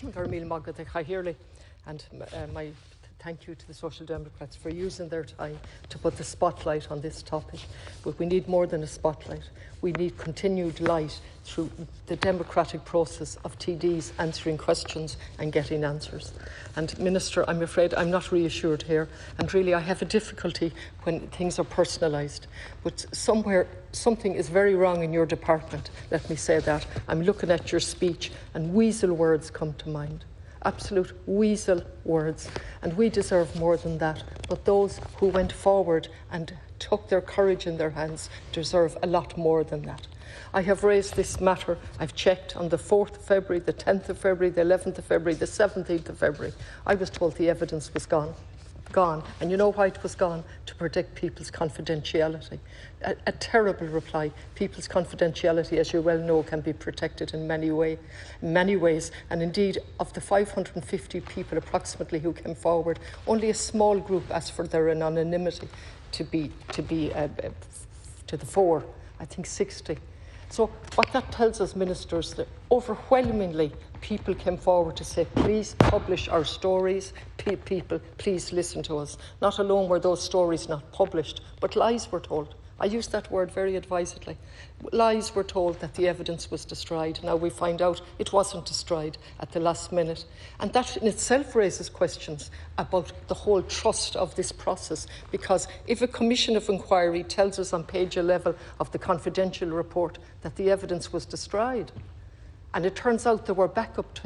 Garmil Magad Chahirli, and my thank you to the Social Democrats for using their time to put the spotlight on this topic. But we need more than a spotlight. We need continued light through the democratic process of TDs answering questions and getting answers. And Minister, I'm afraid I'm not reassured here, and really I have a difficulty when things are personalised. But somewhere, something is very wrong in your department, let me say that. I'm looking at your speech and weasel words come to mind. Absolute weasel words, and we deserve more than that. But those who went forward and took their courage in their hands deserve a lot more than that. I have raised this matter, I've checked, on the 4th of February, the 10th of February, the 11th of February, the 17th of February. I was told the evidence was gone. And you know why it was gone? To protect people's confidentiality. A terrible reply. People's confidentiality, as you well know, can be protected in many ways. And indeed, of the 550 people approximately who came forward, only a small group asked for their anonymity to be to the fore. I think 60. So what that tells us, ministers, that overwhelmingly people came forward to say, please publish our stories, people, please listen to us. Not alone were those stories not published, but lies were told. I use that word very advisedly. Lies were told that the evidence was destroyed. Now we find out it wasn't destroyed at the last minute. And that in itself raises questions about the whole trust of this process. Because if a commission of inquiry tells us on page 11 of the confidential report that the evidence was destroyed, and it turns out there were backup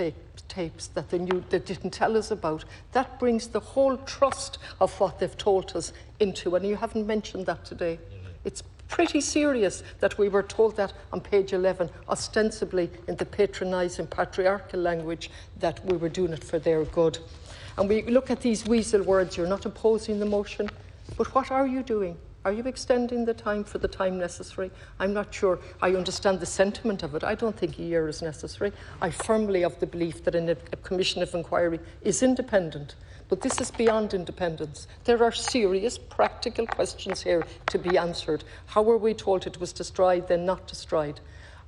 tapes that they didn't tell us about, that brings the whole trust of what they've told us into, and you haven't mentioned that today. It's pretty serious that we were told that on page 11, ostensibly in the patronising patriarchal language, that we were doing it for their good. And we look at these weasel words, you're not opposing the motion, but what are you doing? Are you extending the time for the time necessary? I'm not sure I understand the sentiment of it. I don't think a year is necessary. I firmly of the belief that a commission of inquiry is independent. But this is beyond independence. There are serious practical questions here to be answered. How were we told it was destroyed, then not destroyed?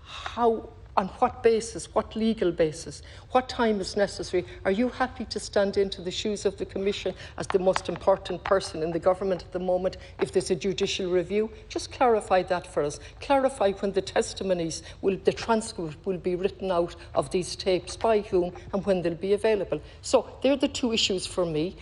How, on what basis, what legal basis, what time is necessary? Are you happy to stand into the shoes of the Commission as the most important person in the government at the moment if there's a judicial review? Just clarify that for us. Clarify when the testimonies, the transcript will be written out of these tapes, by whom and when they'll be available. So they're the two issues for me.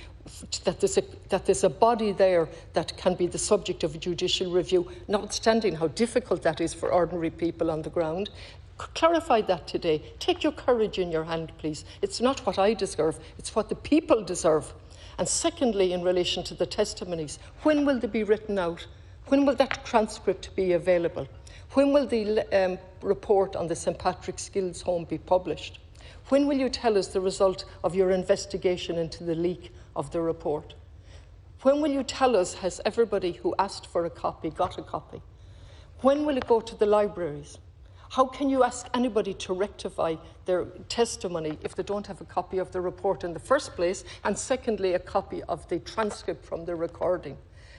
That there's a body there that can be the subject of a judicial review, notwithstanding how difficult that is for ordinary people on the ground. Clarify that today. Take your courage in your hand, please. It's not what I deserve, it's what the people deserve. And secondly, in relation to the testimonies, when will they be written out? When will that transcript be available? When will the report on the St Patrick's Guild's Home be published? When will you tell us the result of your investigation into the leak of the report? When will you tell us, has everybody who asked for a copy got a copy? When will it go to the libraries? How can you ask anybody to rectify their testimony if they don't have a copy of the report in the first place, and secondly, a copy of the transcript from the recording?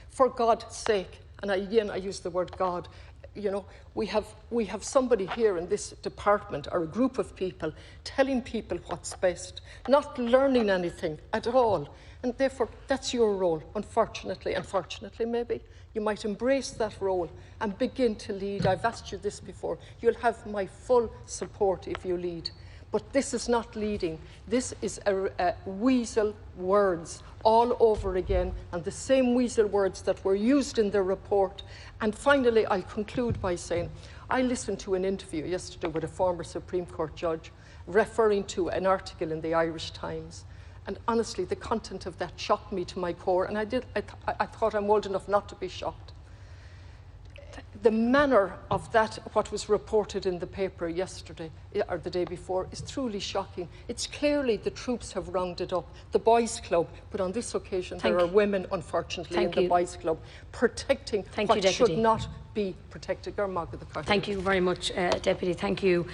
For God's sake, and again I use the word God, you know, we have somebody here in this department, or a group of people, telling people what's best, not learning anything at all. And therefore, that's your role, unfortunately maybe. You might embrace that role and begin to lead. I've asked you this before. You'll have my full support if you lead. But this is not leading. This is a weasel words all over again, and the same weasel words that were used in the report. And finally, I'll conclude by saying, I listened to an interview yesterday with a former Supreme Court judge referring to an article in the Irish Times. And honestly, the content of that shocked me to my core, and I thought I'm old enough not to be shocked. The manner of that, what was reported in the paper yesterday, or the day before, is truly shocking. It's clearly the troops have rounded up the boys' club, but on this occasion there are women, unfortunately, in the boys' club, protecting what should not be protected. Thank you very much, Deputy. Thank you.